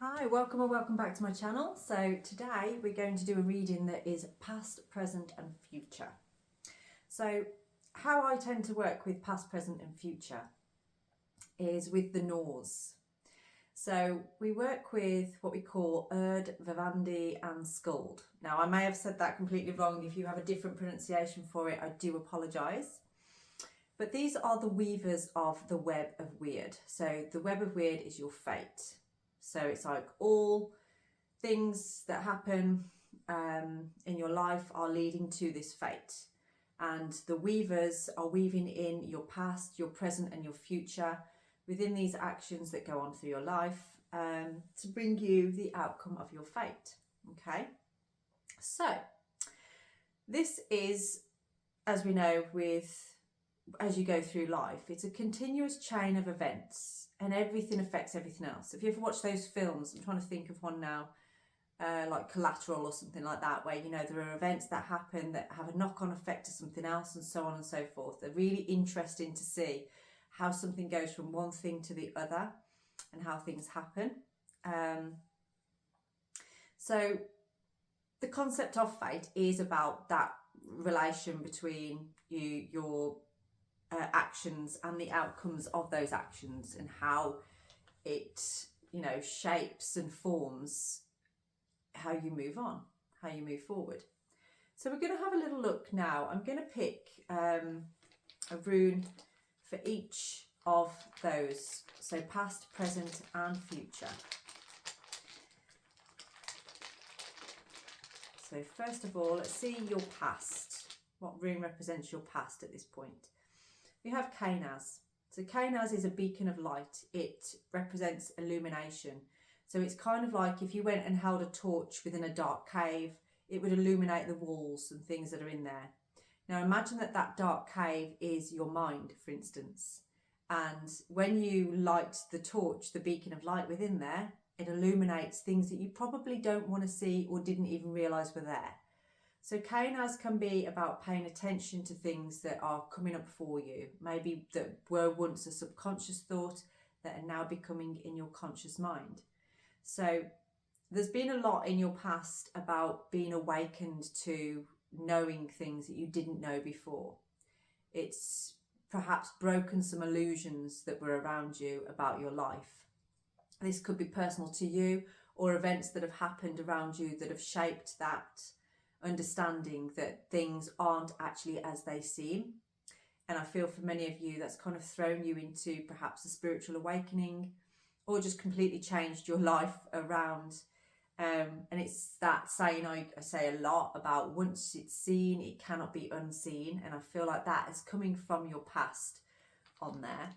Hi, welcome or welcome back to my channel. So today we're going to do a reading that is past, present and future. So how I tend to work with past, present and future is with the Norse. So we work with what we call Wyrd, Vivendi and Skuld. Now I may have said that completely wrong. If you have a different pronunciation for it, I do apologise. But these are the weavers of the web of Wyrd. So the web of Wyrd is your fate. So it's like all things that happen in your life are leading to this fate. And the weavers are weaving in your past, your present and your future within these actions that go on through your life to bring you the outcome of your fate. Okay, so this is, as we know, as you go through life, it's a continuous chain of events and everything affects everything else. If you ever watch those films, I'm trying to think of one now, like Collateral or something like that, where, you know, there are events that happen that have a knock-on effect to something else and so on and so forth. They're really interesting to see how something goes from one thing to the other and how things happen. So the concept of fate is about that relation between your actions and the outcomes of those actions, and how it, you know, shapes and forms how you move on, how you move forward. So we're going to have a little look now. I'm going to pick a rune for each of those, so past, present and future. So first of all, let's see your past. What rune represents your past at this point? We have Kainaz. So Kainaz is a beacon of light. It represents illumination. So it's kind of like if you went and held a torch within a dark cave, it would illuminate the walls and things that are in there. Now imagine that that dark cave is your mind, for instance. And when you light the torch, the beacon of light within there, it illuminates things that you probably don't want to see or didn't even realise were there. So Kainaz can be about paying attention to things that are coming up for you, maybe that were once a subconscious thought that are now becoming in your conscious mind. So there's been a lot in your past about being awakened to knowing things that you didn't know before. It's perhaps broken some illusions that were around you about your life. This could be personal to you, or events that have happened around you that have shaped that understanding that things aren't actually as they seem. And I feel for many of you that's kind of thrown you into perhaps a spiritual awakening, or just completely changed your life around. And it's that saying I say a lot about, once it's seen, it cannot be unseen. And I feel like that is coming from your past on there.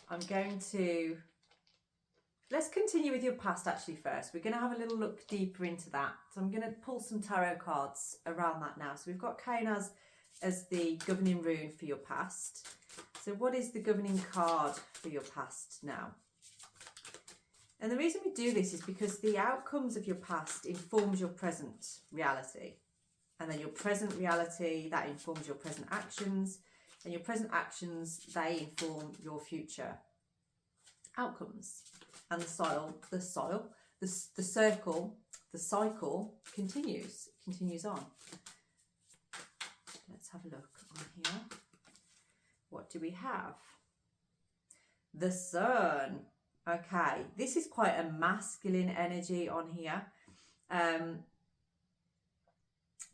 I'm going to, let's continue with your past actually first. We're going to have a little look deeper into that. So I'm going to pull some tarot cards around that now. So we've got Kainaz as the governing rune for your past. So what is the governing card for your past now? And the reason we do this is because the outcomes of your past informs your present reality. And then your present reality, that informs your present actions. And your present actions, they inform your future outcomes. And the cycle continues on. Let's have a look on here. What do we have? The Sun. Okay, this is quite a masculine energy on here.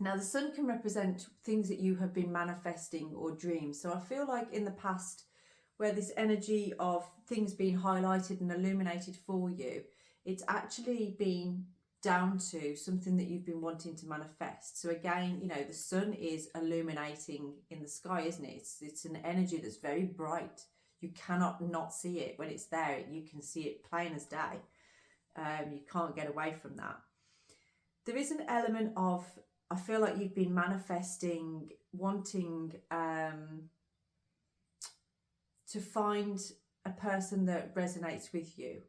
Now the Sun can represent things that you have been manifesting or dreams. So I feel like in the past, where this energy of things being highlighted and illuminated for you, it's actually been down to something that you've been wanting to manifest. So again, you know, the sun is illuminating in the sky, isn't it? It's an energy that's very bright. You cannot not see it. When it's there, you can see it plain as day. You can't get away from that. There is an element of, I feel like you've been manifesting, wanting to find a person that resonates with you,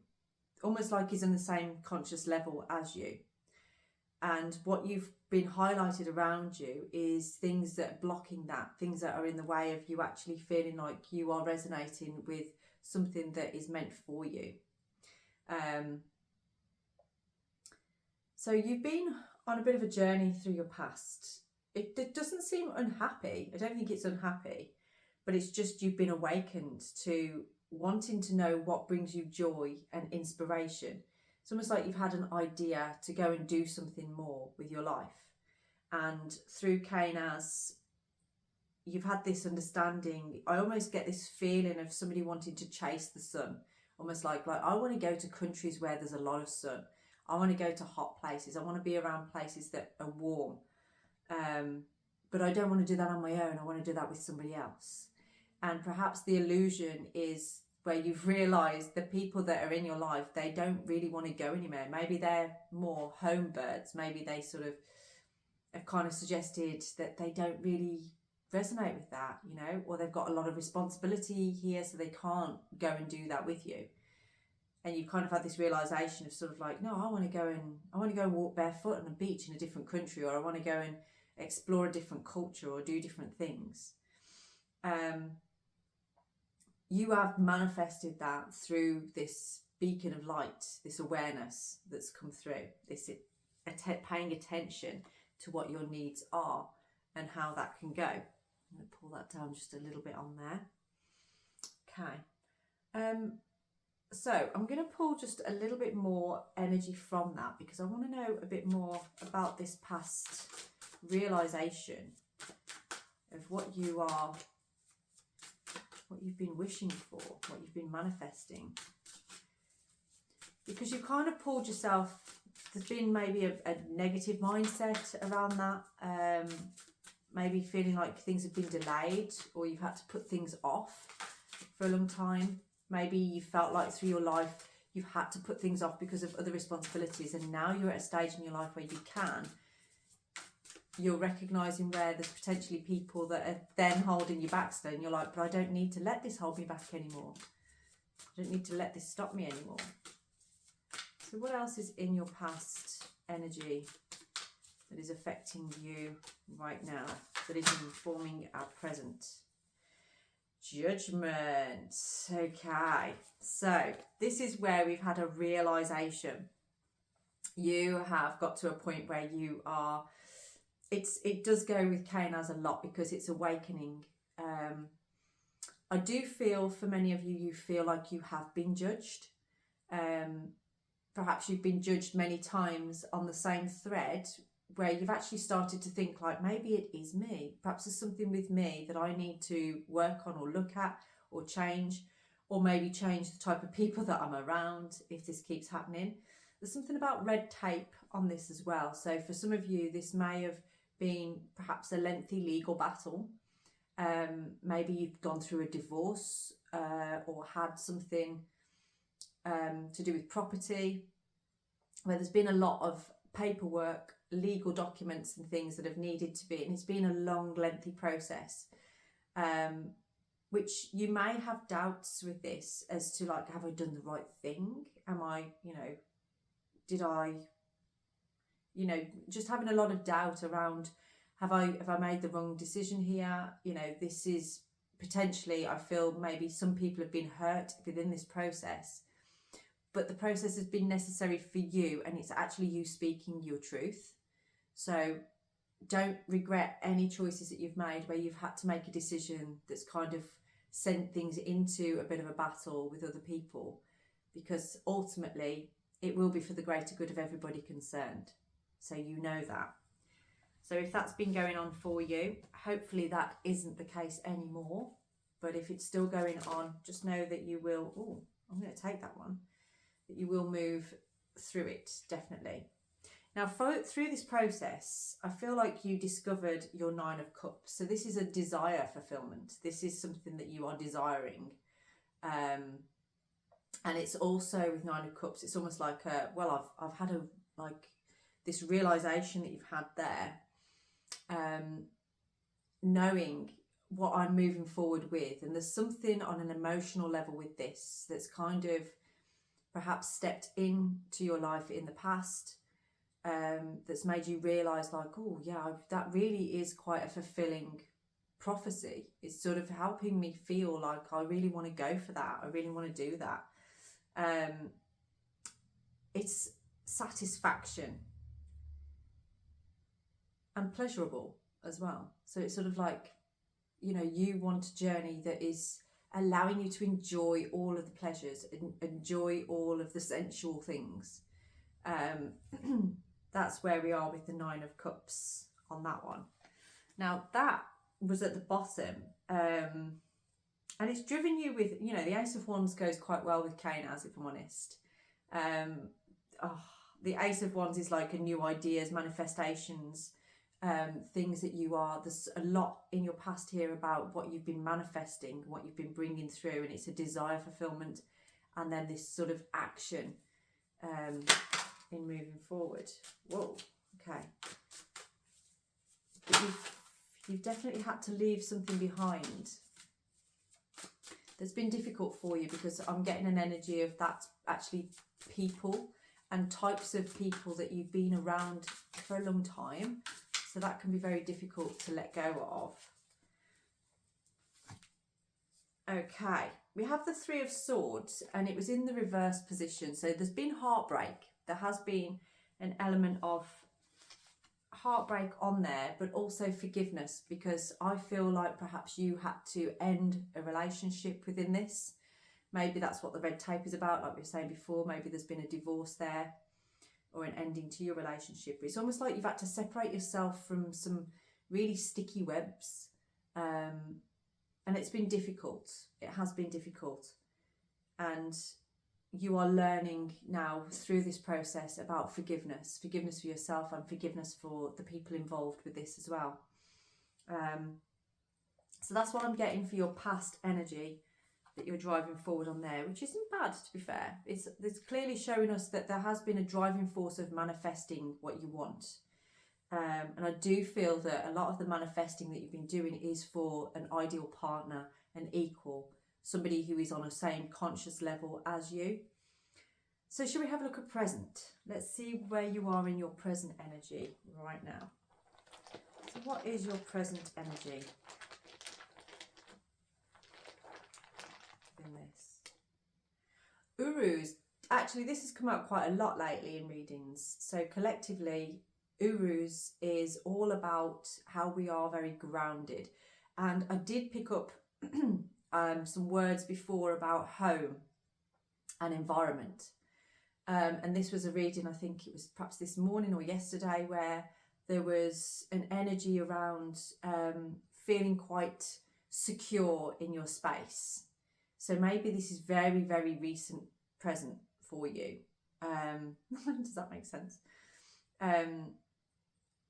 almost like is on the same conscious level as you. And what you've been highlighted around you is things that are blocking that, things that are in the way of you actually feeling like you are resonating with something that is meant for you. So you've been on a bit of a journey through your past. It doesn't seem unhappy. I don't think it's unhappy, but it's just you've been awakened to wanting to know what brings you joy and inspiration. It's almost like you've had an idea to go and do something more with your life. And through Kainaz, you've had this understanding. I almost get this feeling of somebody wanting to chase the sun. Almost like I want to go to countries where there's a lot of sun. I want to go to hot places. I want to be around places that are warm. But I don't want to do that on my own. I want to do that with somebody else. And perhaps the illusion is where you've realised the people that are in your life, they don't really want to go anywhere. Maybe they're more home birds. Maybe they sort of have kind of suggested that they don't really resonate with that, you know, or they've got a lot of responsibility here, so they can't go and do that with you. And you kind of had this realisation of sort of like, no, I want to go and walk barefoot on a beach in a different country, or I want to go and explore a different culture or do different things. You have manifested that through this beacon of light, this awareness that's come through, this paying attention to what your needs are and how that can go. I'm going to pull that down just a little bit on there. Okay. So I'm going to pull just a little bit more energy from that, because I want to know a bit more about this past realization of what you've been wishing for, what you've been manifesting. Because you kind of pulled yourself, there's been maybe a negative mindset around that, maybe feeling like things have been delayed, or you've had to put things off for a long time. Maybe you felt like through your life you've had to put things off because of other responsibilities, and now you're at a stage in your life where you're recognising where there's potentially people that are then holding you back still, and you're like, but I don't need to let this hold me back anymore. I don't need to let this stop me anymore. So what else is in your past energy that is affecting you right now, that is informing our present? Judgment. Okay, so this is where we've had a realization. You have got to a point where you are, it does go with Kainaz a lot because it's awakening. I do feel for many of you, you feel like you have been judged. Perhaps you've been judged many times on the same thread, where you've actually started to think like, maybe it is me. Perhaps there's something with me that I need to work on or look at or change, or maybe change the type of people that I'm around if this keeps happening. There's something about red tape on this as well. So for some of you, this may have been perhaps a lengthy legal battle. Maybe you've gone through a divorce or had something to do with property, where there's been a lot of paperwork, legal documents and things that have needed to be, and it's been a long, lengthy process, which you may have doubts with this as to like, have I done the right thing? Am I, did I, just having a lot of doubt around, have I made the wrong decision here? This is potentially, I feel maybe some people have been hurt within this process, but the process has been necessary for you, and it's actually you speaking your truth. So don't regret any choices that you've made where you've had to make a decision that's kind of sent things into a bit of a battle with other people, because ultimately it will be for the greater good of everybody concerned. So you know that. So if that's been going on for you, hopefully that isn't the case anymore. But if it's still going on, just know that you will, I'm going to take that one, that you will move through it, definitely. Now, through this process, I feel like you discovered your 9 of Cups. So this is a desire fulfillment. This is something that you are desiring. And it's also with 9 of Cups, it's almost like, I've had this realization that you've had there, knowing what I'm moving forward with. And there's something on an emotional level with this that's kind of perhaps stepped into your life in the past, that's made you realise like, that really is quite a fulfilling prophecy. It's sort of helping me feel like I really want to go for that. I really want to do that. it's satisfaction and pleasurable as well. So it's sort of like, you know, you want a journey that is allowing you to enjoy all of the pleasures and enjoy all of the sensual things. That's where we are with the 9 of Cups on that one. Now that was at the bottom, and it's driven you with, you know, the Ace of Wands goes quite well with Canaz, if I'm honest. The Ace of Wands is like a new ideas, manifestations, things that you are. There's a lot in your past here about what you've been manifesting, what you've been bringing through, and it's a desire fulfillment, and then this sort of action in moving forward. Whoa, okay. But you've definitely had to leave something behind that's been difficult for you, because I'm getting an energy of that actually people and types of people that you've been around for a long time. So that can be very difficult to let go of. Okay, we have the 3 of Swords, and it was in the reverse position. So there's been heartbreak. There has been an element of heartbreak on there, but also forgiveness, because I feel like perhaps you had to end a relationship within this. Maybe that's what the red tape is about, like we were saying before. Maybe there's been a divorce there or an ending to your relationship. It's almost like you've had to separate yourself from some really sticky webs, and it's been difficult. It has been difficult, and you are learning now through this process about forgiveness for yourself and forgiveness for the people involved with this as well. So that's what I'm getting for your past energy that you're driving forward on there, which isn't bad, to be fair. It's clearly showing us that there has been a driving force of manifesting what you want. And I do feel that a lot of the manifesting that you've been doing is for an ideal partner, an equal, somebody who is on a same conscious level as you. So shall we have a look at present? Let's see where you are in your present energy right now. So what is your present energy in this? Urus. Actually, this has come out quite a lot lately in readings. So collectively, Urus is all about how we are very grounded. And I did pick up some words before about home and environment. And this was a reading, I think it was perhaps this morning or yesterday, where there was an energy around feeling quite secure in your space. So maybe this is very, very recent present for you. Does that make sense?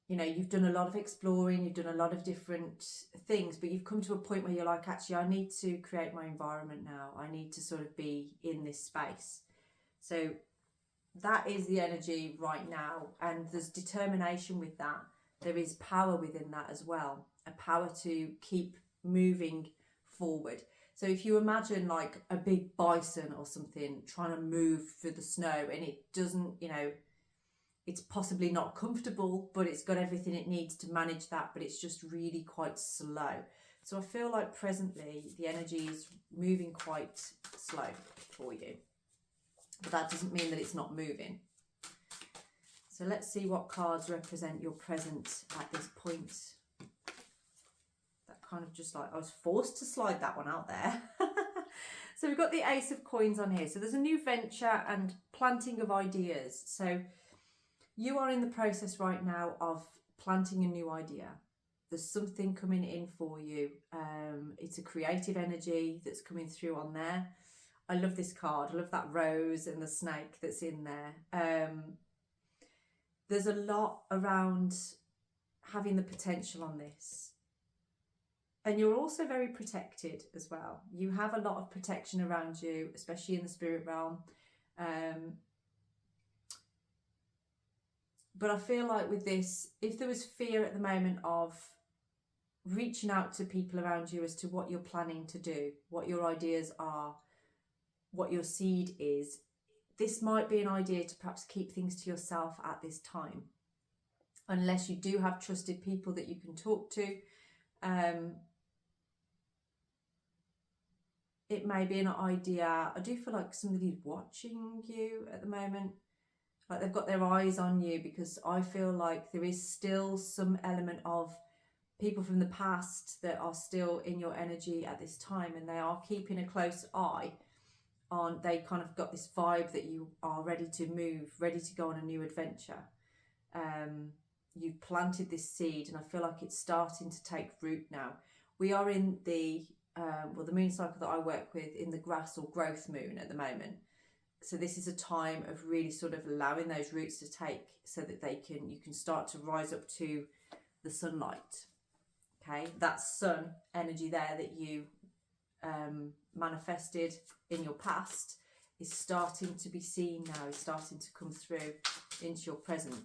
You know, you've done a lot of exploring, you've done a lot of different things, but you've come to a point where you're like, actually, I need to create my environment now. I need to sort of be in this space. So that is the energy right now. And there's determination with that. There is power within that as well. A power to keep moving forward. So if you imagine like a big bison or something trying to move through the snow, and it doesn't, you know, it's possibly not comfortable, but it's got everything it needs to manage that, but it's just really quite slow. So I feel like presently the energy is moving quite slow for you, but that doesn't mean that it's not moving. So let's see what cards represent your present at this point. That kind of just like, I was forced to slide that one out there. So we've got the Ace of Coins on here. So there's a new venture and planting of ideas. So you are in the process right now of planting a new idea. There's something coming in for you. It's a creative energy that's coming through on there. I love this card. I love that rose and the snake that's in there. There's a lot around having the potential on this. And you're also very protected as well. You have a lot of protection around you, especially in the spirit realm. But I feel like with this, if there was fear at the moment of reaching out to people around you as to what you're planning to do, what your ideas are, what your seed is, this might be an idea to perhaps keep things to yourself at this time. Unless you do have trusted people that you can talk to. It may be an idea. I do feel like somebody's watching you at the moment. like they've got their eyes on you, because I feel like there is still some element of people from the past that are still in your energy at this time, and they are keeping a close eye on, they kind of got this vibe that you are ready to move, ready to go on a new adventure. You've planted this seed, and I feel like it's starting to take root now. We are in the the moon cycle that I work with, in the grass or growth moon at the moment. So this is a time of really sort of allowing those roots to take, so that you can start to rise up to the sunlight. Okay, that sun energy there that you manifested in your past is starting to be seen now, is starting to come through into your present.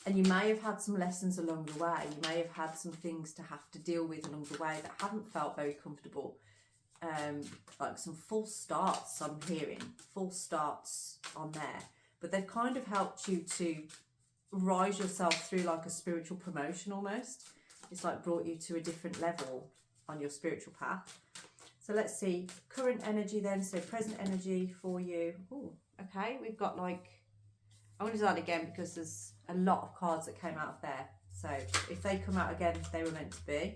And you may have had some lessons along the way. You may have had some things to have to deal with along the way that haven't felt very comfortable. Like some false starts, I'm hearing. False starts on there. But they've kind of helped you to rise yourself through like a spiritual promotion almost. It's like brought you to a different level on your spiritual path. So let's see, current energy then, so present energy for you. Oh, okay, we've got like, I'm going to do that again because there's a lot of cards that came out of there. So if they come out again, they were meant to be.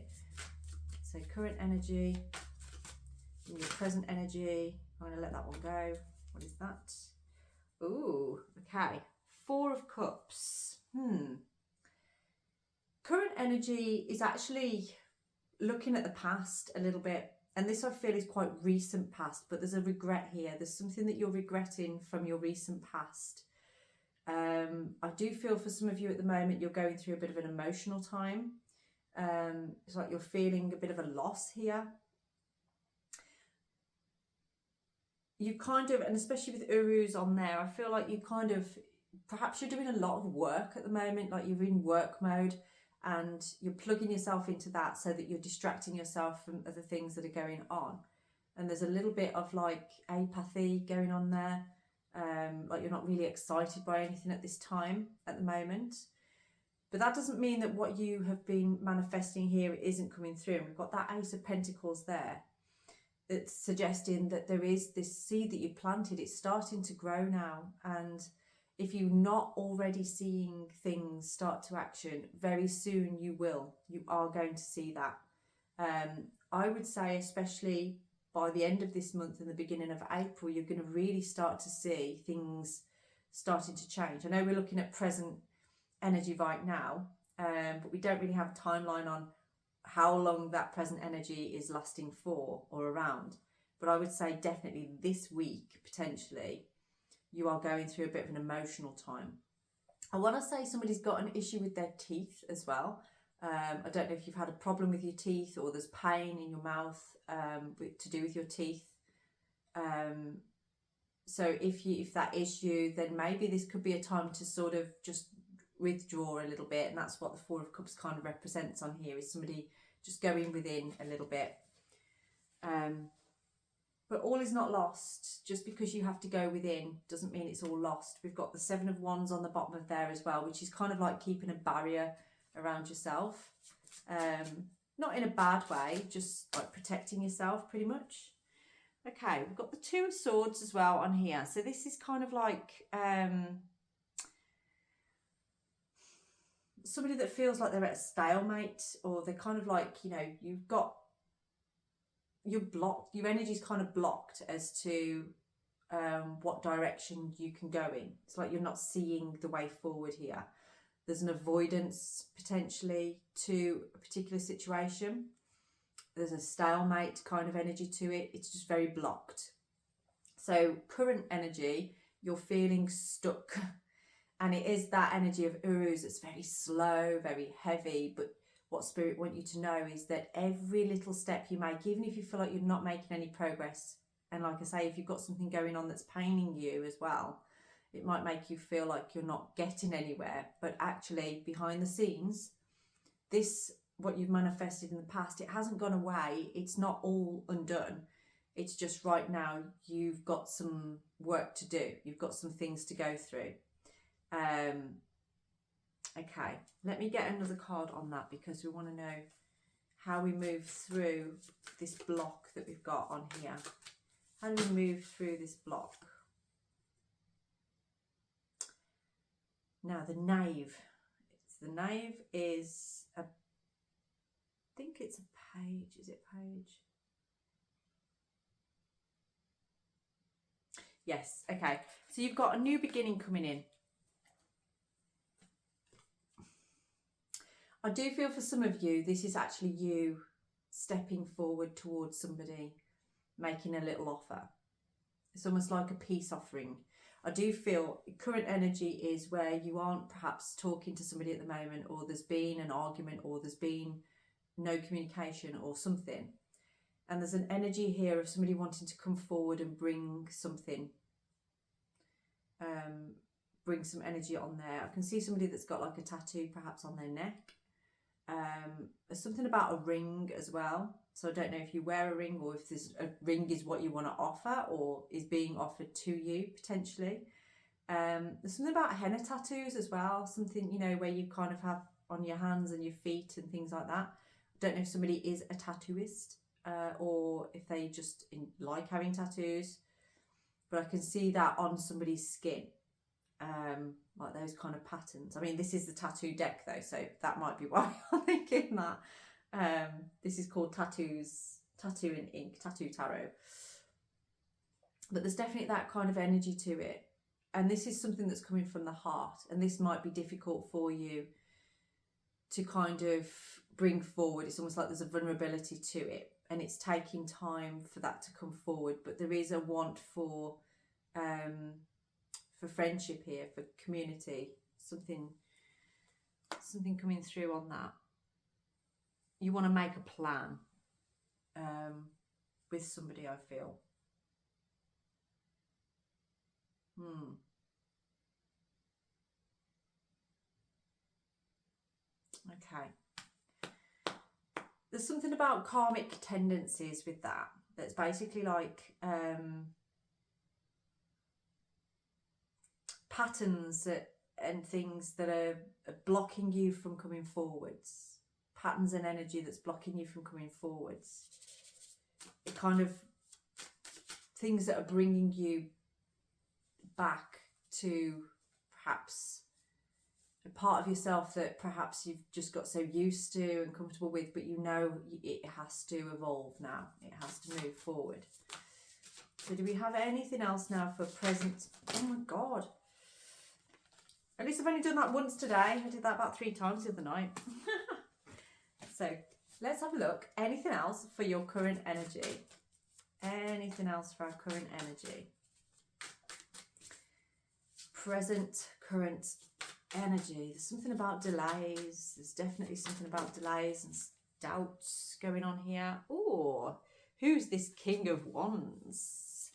So current energy, and your present energy. I'm going to let that one go. What is that? Ooh, okay. 4 of Cups. Current energy is actually looking at the past a little bit. And this I feel is quite recent past, but there's a regret here. There's something that you're regretting from your recent past. I do feel for some of you at the moment, you're going through a bit of an emotional time. It's like you're feeling a bit of a loss here. You kind of, and especially with Urus on there, I feel like you kind of, perhaps you're doing a lot of work at the moment, like you're in work mode and you're plugging yourself into that so that you're distracting yourself from other things that are going on. And there's a little bit of like apathy going on there. Like you're not really excited by anything at this time at the moment. But that doesn't mean that what you have been manifesting here isn't coming through. And we've got that Ace of Pentacles there. It's suggesting that there is this seed that you planted. It's starting to grow now. And if you're not already seeing things start to action, very soon you will. You are going to see that. I would say especially by the end of this month and the beginning of April, you're going to really start to see things starting to change. I know we're looking at present energy right now, but we don't really have a timeline on how long that present energy is lasting for or around. But I would say definitely this week, potentially, you are going through a bit of an emotional time. I want to say somebody's got an issue with their teeth as well. I don't know if you've had a problem with your teeth or there's pain in your mouth to do with your teeth. So if that is you, then maybe this could be a time to sort of just withdraw a little bit. And that's what the 4 of Cups kind of represents on here, is somebody just going within a little bit. But all is not lost. Just because you have to go within doesn't mean it's all lost. We've got the 7 of Wands on the bottom of there as well, which is kind of like keeping a barrier around yourself. Not in a bad way, just like protecting yourself pretty much. Okay, we've got the 2 of Swords as well on here. So this is kind of like somebody that feels like they're at a stalemate, or they're kind of like, you know, you're blocked, your energy's kind of blocked as to what direction you can go in. It's like you're not seeing the way forward here. There's an avoidance potentially to a particular situation. There's a stalemate kind of energy to it. It's just very blocked. So current energy, you're feeling stuck. And it is that energy of Urus that's very slow, very heavy. But what Spirit want you to know is that every little step you make, even if you feel like you're not making any progress, and like I say, if you've got something going on that's paining you as well, it might make you feel like you're not getting anywhere. But actually, behind the scenes, this, what you've manifested in the past, it hasn't gone away. It's not all undone. It's just right now, you've got some work to do. You've got some things to go through. Okay, let me get another card on that, because we want to know how we move through this block that we've got on here. How do we move through this block? Now the Knave. The Knave is I think it's a page. Is it page? Yes. Okay. So you've got a new beginning coming in. I do feel for some of you, this is actually you stepping forward towards somebody, making a little offer. It's almost like a peace offering. I do feel current energy is where you aren't perhaps talking to somebody at the moment, or there's been an argument, or there's been no communication or something. And there's an energy here of somebody wanting to come forward and bring something. Bring some energy on there. I can see somebody that's got like a tattoo perhaps on their neck. There's something about a ring as well. So I don't know if you wear a ring, or if this a ring is what you want to offer or is being offered to you potentially. There's something about henna tattoos as well. Something, you know, where you kind of have on your hands and your feet and things like that. I don't know if somebody is a tattooist or if they just like having tattoos. But I can see that on somebody's skin. Like those kind of patterns. I mean, this is the tattoo deck though, so that might be why I'm thinking that. This is called Tattoo in Ink, Tattoo Tarot. But there's definitely that kind of energy to it. And this is something that's coming from the heart. And this might be difficult for you to kind of bring forward. It's almost like there's a vulnerability to it. And it's taking time for that to come forward. But there is a want for friendship here, for community, something coming through on that. You want to make a plan with somebody, I feel. Okay. There's something about karmic tendencies with that. That's basically like patterns and things that are blocking you from coming forwards. Patterns and energy that's blocking you from coming forwards. It kind of things that are bringing you back to perhaps a part of yourself that perhaps you've just got so used to and comfortable with, but you know it has to evolve now. It has to move forward. So do we have anything else now for present? Oh my God. At least I've only done that once today. I did that about 3 times the other night. So let's have a look. Anything else for your current energy? Anything else for our current energy? Present, current energy. There's something about delays. There's definitely something about delays and doubts going on here. Oh, who's this King of Wands?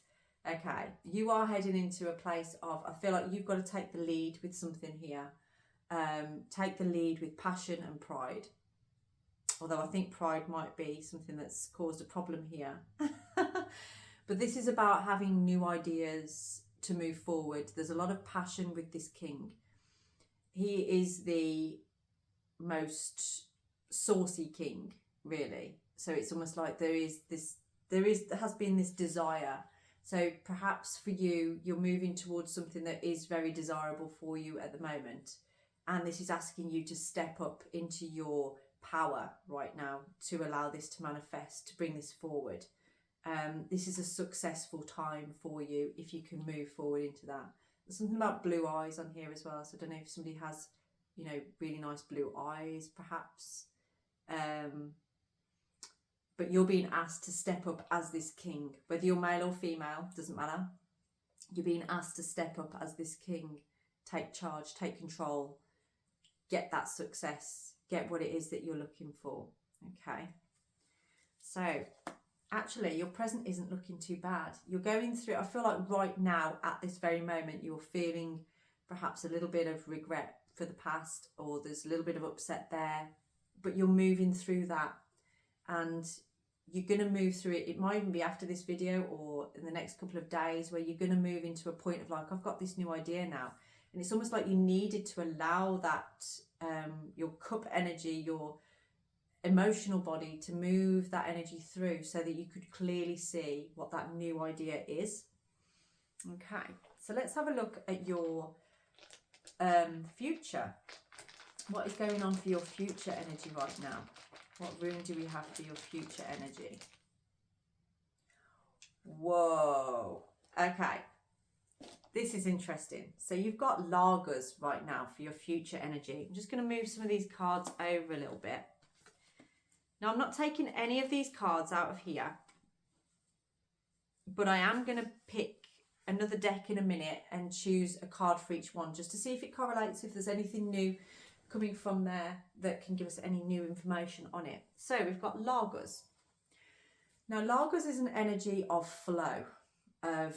Okay, you are heading into a place of, I feel like you've got to take the lead with something here. Take the lead with passion and pride. Although I think pride might be something that's caused a problem here. But this is about having new ideas to move forward. There's a lot of passion with this king. He is the most saucy king, really. So it's almost like there has been this desire. So perhaps for you, you're moving towards something that is very desirable for you at the moment. And this is asking you to step up into your power right now to allow this to manifest, to bring this forward. This is a successful time for you if you can move forward into that. There's something about blue eyes on here as well. So I don't know if somebody has, you know, really nice blue eyes, perhaps. But you're being asked to step up as this king, whether you're male or female, doesn't matter. You're being asked to step up as this king, take charge, take control, get that success, get what it is that you're looking for. Okay. So actually your present isn't looking too bad. You're going through, I feel like right now at this very moment, you're feeling perhaps a little bit of regret for the past, or there's a little bit of upset there, but you're moving through that. And you're going to move through it. It might even be after this video or in the next couple of days, where you're going to move into a point of like, I've got this new idea now. And it's almost like you needed to allow that, your cup energy, your emotional body, to move that energy through so that you could clearly see what that new idea is. Okay, so let's have a look at your future. What is going on for your future energy right now? What rune do we have for your future energy? Whoa. Okay. This is interesting. So you've got lagers right now for your future energy. I'm just going to move some of these cards over a little bit. Now, I'm not taking any of these cards out of here, but I am going to pick another deck in a minute and choose a card for each one just to see if it correlates, if there's anything new coming from there that can give us any new information on it. So we've got lagers. Now, lagers is an energy of flow, of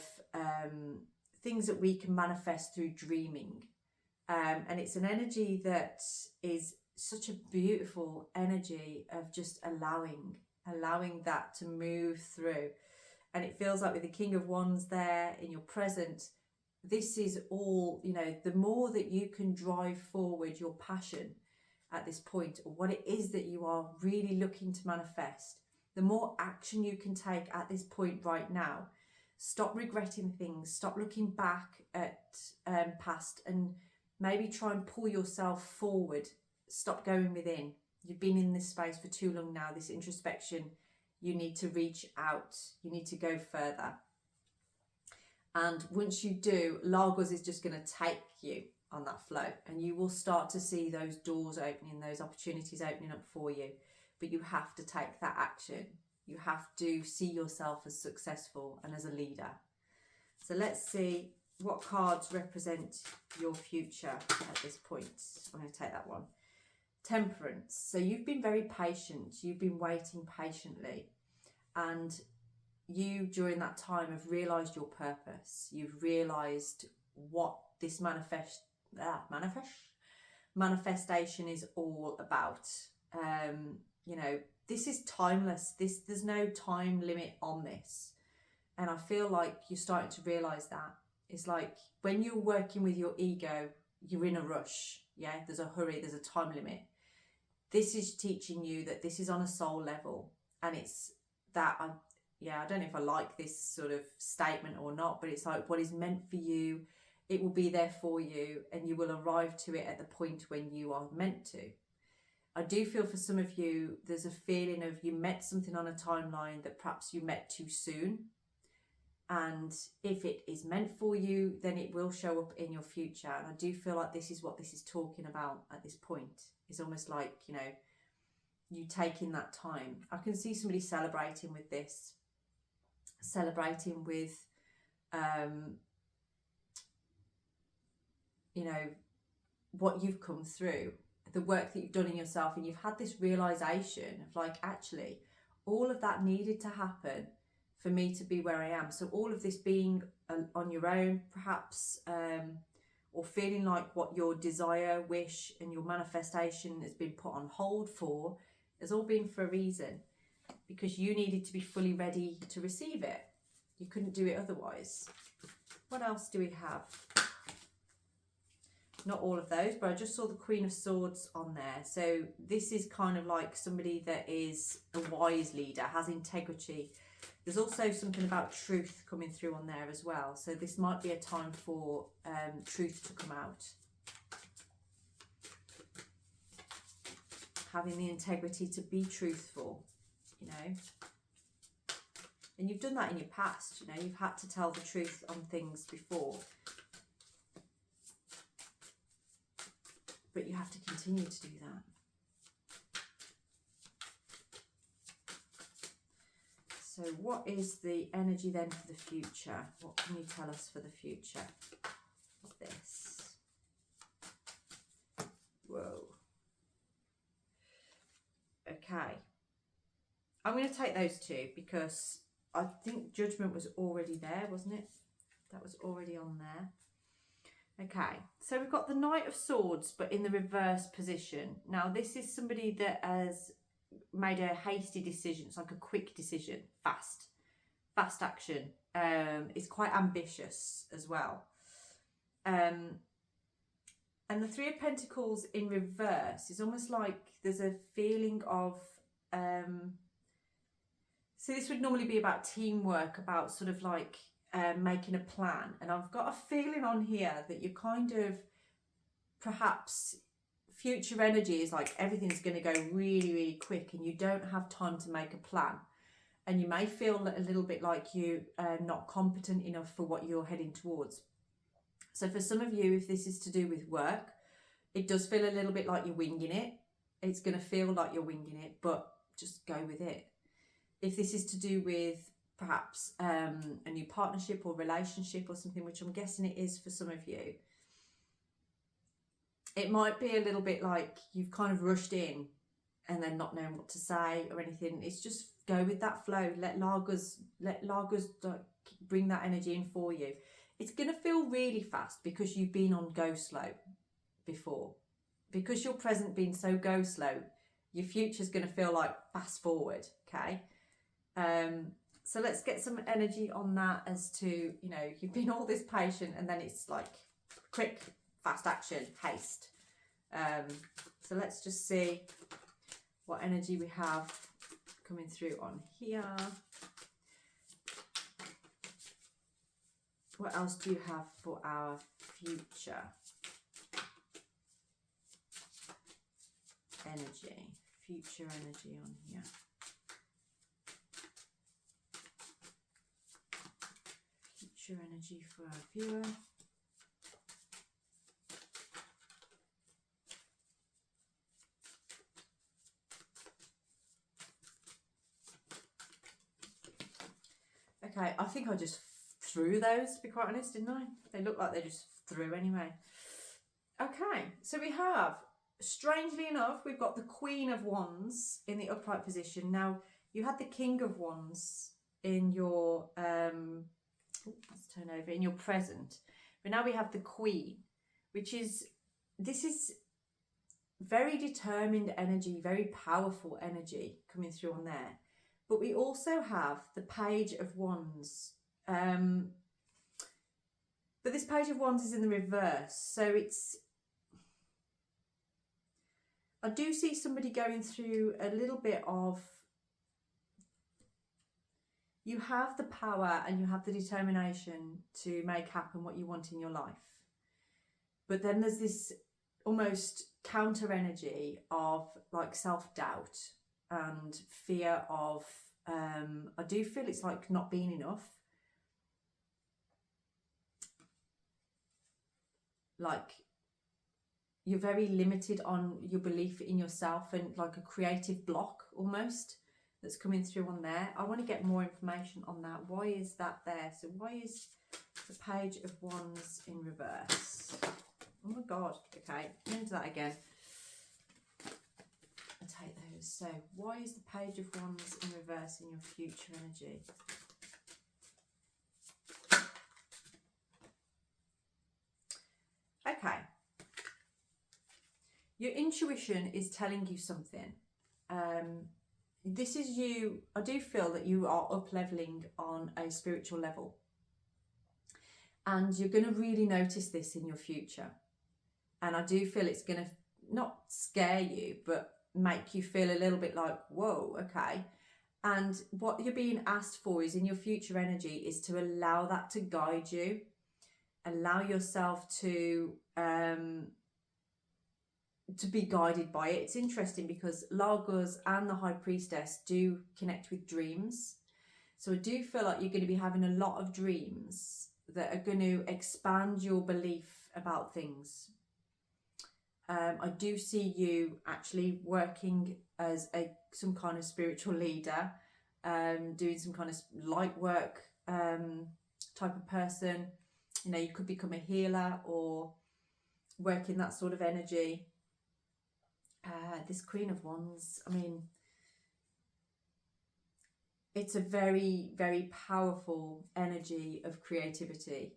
things that we can manifest through dreaming. And it's an energy that is such a beautiful energy of just allowing that to move through. And it feels like with the King of Wands there in your present, this is all, you know, the more that you can drive forward your passion at this point, or what it is that you are really looking to manifest, the more action you can take at this point right now. Stop regretting things, stop looking back at past, and maybe try and pull yourself forward. Stop going within. You've been in this space for too long now, this introspection. You need to reach out. You need to go further. And once you do, Lagos is just going to take you on that flow, and you will start to see those doors opening, those opportunities opening up for you. But you have to take that action. You have to see yourself as successful and as a leader. So let's see what cards represent your future at this point. I'm going to take that one. Temperance. So you've been very patient. You've been waiting patiently. And you, during that time, have realised your purpose. You've realised what this manifestation is all about. You know, this is timeless. There's no time limit on this. And I feel like you're starting to realise that. It's like when you're working with your ego, you're in a rush. Yeah, there's a hurry, there's a time limit. This is teaching you that this is on a soul level. And it's that, I don't know if I like this sort of statement or not, but it's like what is meant for you, it will be there for you, and you will arrive to it at the point when you are meant to. I do feel for some of you, there's a feeling of you met something on a timeline that perhaps you met too soon. And if it is meant for you, then it will show up in your future. And I do feel like this is what this is talking about at this point. It's almost like, you know, you taking that time. I can see somebody celebrating with this, celebrating with, you know, what you've come through, the work that you've done in yourself, and you've had this realization of like, actually, all of that needed to happen for me to be where I am. So all of this being on your own, perhaps, or feeling like what your desire, wish, and your manifestation has been put on hold for, has all been for a reason, because you needed to be fully ready to receive it. You couldn't do it otherwise. What else do we have? Not all of those, but I just saw the Queen of Swords on there. So this is kind of like somebody that is a wise leader, has integrity. There's also something about truth coming through on there as well. So this might be a time for truth to come out. Having the integrity to be truthful, you know. And you've done that in your past, you know. You've had to tell the truth on things before. But you have to continue to do that. So what is the energy then for the future? What can you tell us for the future of this? Whoa. Okay. I'm going to take those two because I think Judgment was already there, wasn't it? That was already on there. Okay, so we've got the Knight of Swords, but in the reverse position. Now, this is somebody that has made a hasty decision. It's like a quick decision, fast action. It's quite ambitious as well. And the Three of Pentacles in reverse is almost like there's a feeling of... so this would normally be about teamwork, about sort of like... making a plan, and I've got a feeling on here that you're kind of perhaps future energy is like everything's going to go really, really quick and you don't have time to make a plan. And you may feel a little bit like you are not competent enough for what you're heading towards. So for some of you, if this is to do with work, it does feel a little bit like you're winging it. It's going to feel like you're winging it, but just go with it. If this is to do with perhaps a new partnership or relationship or something, which I'm guessing it is for some of you, it might be a little bit like you've kind of rushed in and then not knowing what to say or anything. It's just go with that flow. Let Lagos bring that energy in for you. It's going to feel really fast because you've been on go slow before. Because your present being so go slow, your future's going to feel like fast forward, okay? So let's get some energy on that as to, you know, you've been all this patient and then it's like quick, fast action, haste. So let's just see what energy we have coming through on here. What else do you have for our future energy? Future energy on here. Future energy for our viewer. Okay, I think I just threw those, to be quite honest, didn't I? They look like they just threw anyway. Okay, so we have, strangely enough, we've got the Queen of Wands in the upright position. Now, you had the King of Wands in your, let's turn over, in your present. But now we have the Queen, which is, this is very determined energy, very powerful energy coming through on there. But we also have the Page of Wands. But this Page of Wands is in the reverse. So it's, I do see somebody going through a little bit of, you have the power and you have the determination to make happen what you want in your life. But then there's this almost counter energy of like self-doubt and fear of, I do feel it's like not being enough. Like you're very limited on your belief in yourself and like a creative block almost that's coming through on there. I want to get more information on that. Why is that there? So why is the Page of Wands in reverse? Oh my God. Okay, into that again. I'll take those. So why is the Page of Wands in reverse in your future energy? Okay. Your intuition is telling you something. This is you, I do feel that you are up leveling on a spiritual level. And you're going to really notice this in your future. And I do feel it's going to not scare you, but make you feel a little bit like, whoa, okay. And what you're being asked for is in your future energy is to allow that to guide you. Allow yourself to be guided by it. It's interesting because Lagos and the High Priestess do connect with dreams. So I do feel like you're going to be having a lot of dreams that are going to expand your belief about things. I do see you actually working as some kind of spiritual leader, doing some kind of light work type of person. You know, you could become a healer or work in that sort of energy. This Queen of Wands, I mean, it's a very, very powerful energy of creativity,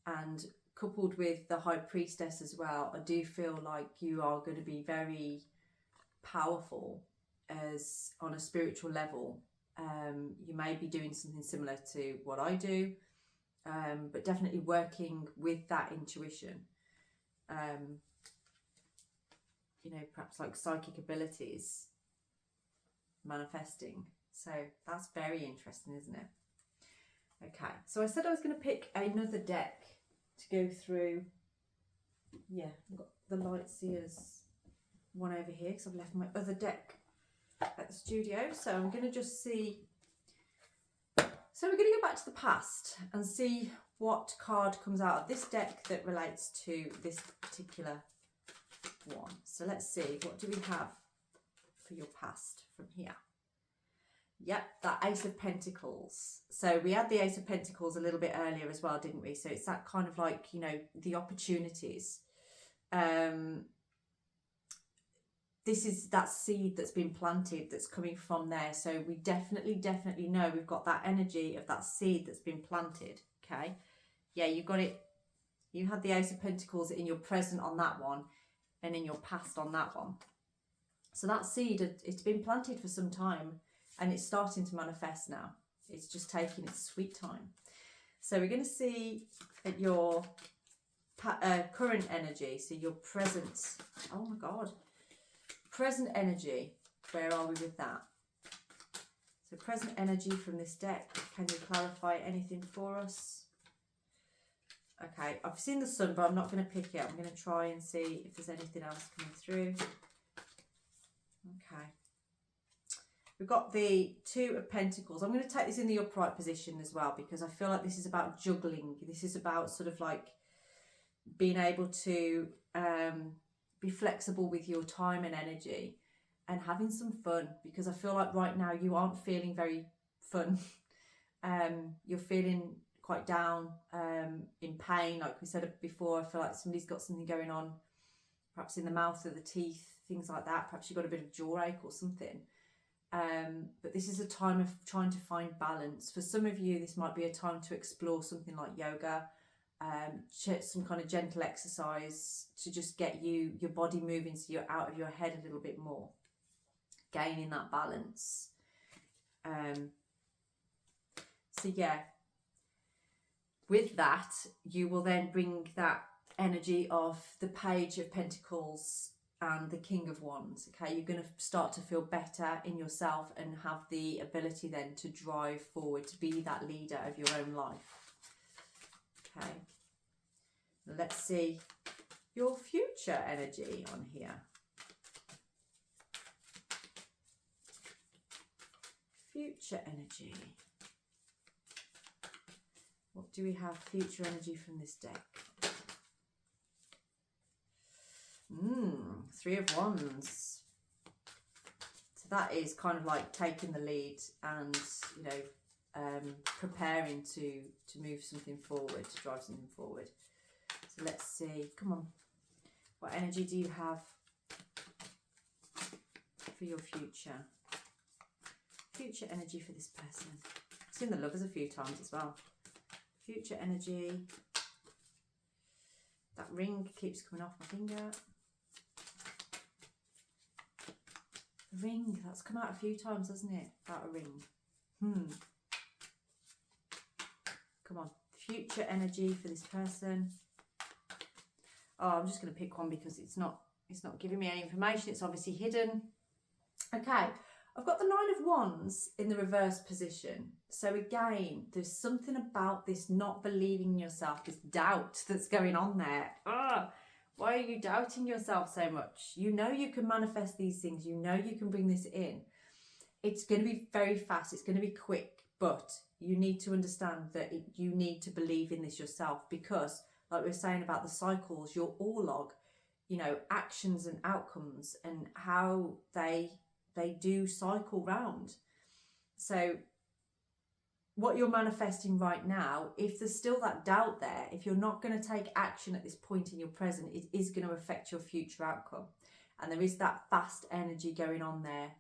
and coupled with the High Priestess as well, I do feel like you are going to be very powerful as on a spiritual level. You may be doing something similar to what I do, but definitely working with that intuition. You know, perhaps like psychic abilities manifesting. So that's very interesting, isn't it? Okay, so I said I was going to pick another deck to go through yeah, I've got the Lightseers one over here because I've left my other deck at the studio. So I'm going to just see. So we're going to go back to the past and see what card comes out of this deck that relates to this particular one. So let's see, what do we have for your past from here? Yep, that Ace of Pentacles. So we had the Ace of Pentacles a little bit earlier as well, didn't we? So it's that kind of like, you know, the opportunities. This is that seed that's been planted that's coming from there. So we definitely know we've got that energy of that seed that's been planted. Okay. Yeah, you got it. You had the Ace of Pentacles in your present on that one and in your past on that one. So that seed, it's been planted for some time and it's starting to manifest now. It's just taking its sweet time. So we're going to see at your current energy, so your present, oh my God, present energy, where are we with that? So present energy from this deck, can you clarify anything for us? Okay, I've seen the sun, but I'm not going to pick it. I'm going to try and see if there's anything else coming through. Okay. We've got the Two of Pentacles. I'm going to take this in the upright position as well because I feel like this is about juggling. This is about sort of like being able to be flexible with your time and energy and having some fun, because I feel like right now you aren't feeling very fun. You're feeling quite down, in pain, like we said before. I feel like somebody's got something going on, perhaps in the mouth or the teeth, things like that. Perhaps you've got a bit of jaw ache or something. But this is a time of trying to find balance. For some of you, this might be a time to explore something like yoga, some kind of gentle exercise to just get your body moving so you're out of your head a little bit more, gaining that balance. So yeah, with that, you will then bring that energy of the Page of Pentacles and the King of Wands. Okay, you're going to start to feel better in yourself and have the ability then to drive forward, to be that leader of your own life. Okay, let's see your future energy on here. Future energy. What do we have future energy from this deck? Three of Wands. So that is kind of like taking the lead and, you know, preparing to move something forward, to drive something forward. So let's see, come on, what energy do you have for your future? Future energy for this person. I've seen the Lovers a few times as well. Future energy. That ring keeps coming off my finger. The ring, that's come out a few times, hasn't it? About a ring. Come on. Future energy for this person. Oh, I'm just going to pick one because it's not giving me any information. It's obviously hidden. Okay. I've got the Nine of Wands in the reverse position. So again, there's something about this not believing in yourself, this doubt that's going on there. Why are you doubting yourself so much? You know you can manifest these things. You know you can bring this in. It's going to be very fast. It's going to be quick. But you need to understand that you need to believe in this yourself, because like we were saying about the cycles, your log, you know, actions and outcomes and how they do cycle round. So what you're manifesting right now, if there's still that doubt there, if you're not going to take action at this point in your present, it is going to affect your future outcome. And there is that fast energy going on there.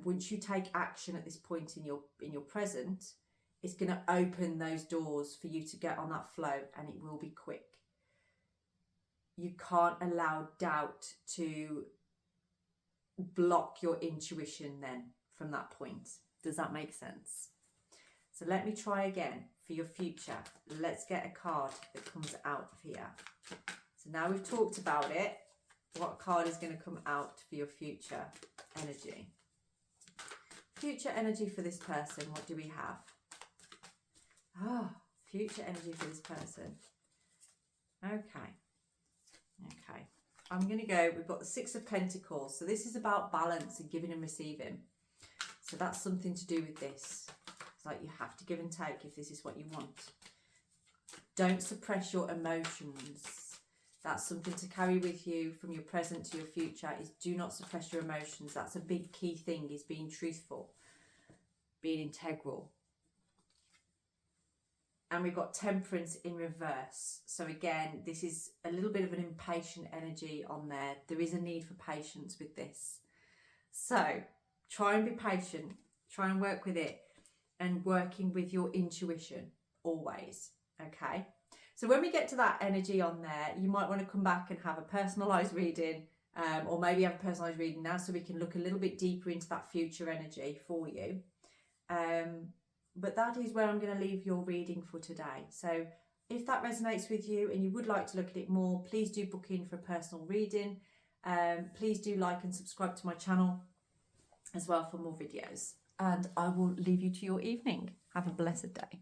Once you take action at this point in your present, it's going to open those doors for you to get on that flow, and it will be quick. You can't allow doubt to block your intuition then from that point. Does that make sense? So let me try again for your future. Let's get a card that comes out of here. So now we've talked about it, what card is going to come out for your future energy? Future energy for this person, what do we have? Future energy for this person. Okay. I'm going to go, we've got the Six of Pentacles. So this is about balance and giving and receiving. So that's something to do with this. It's like you have to give and take if this is what you want. Don't suppress your emotions. That's something to carry with you from your present to your future, is do not suppress your emotions. That's a big key thing, is being truthful, being integral. And we've got Temperance in reverse. So again, this is a little bit of an impatient energy on there. There is a need for patience with this. So try and be patient. Try and work with it. And working with your intuition always. Okay. So when we get to that energy on there, you might want to come back and have a personalised reading, or maybe have a personalised reading now so we can look a little bit deeper into that future energy for you. But that is where I'm going to leave your reading for today. So if that resonates with you and you would like to look at it more, please do book in for a personal reading. Please do like and subscribe to my channel as well for more videos. And I will leave you to your evening. Have a blessed day.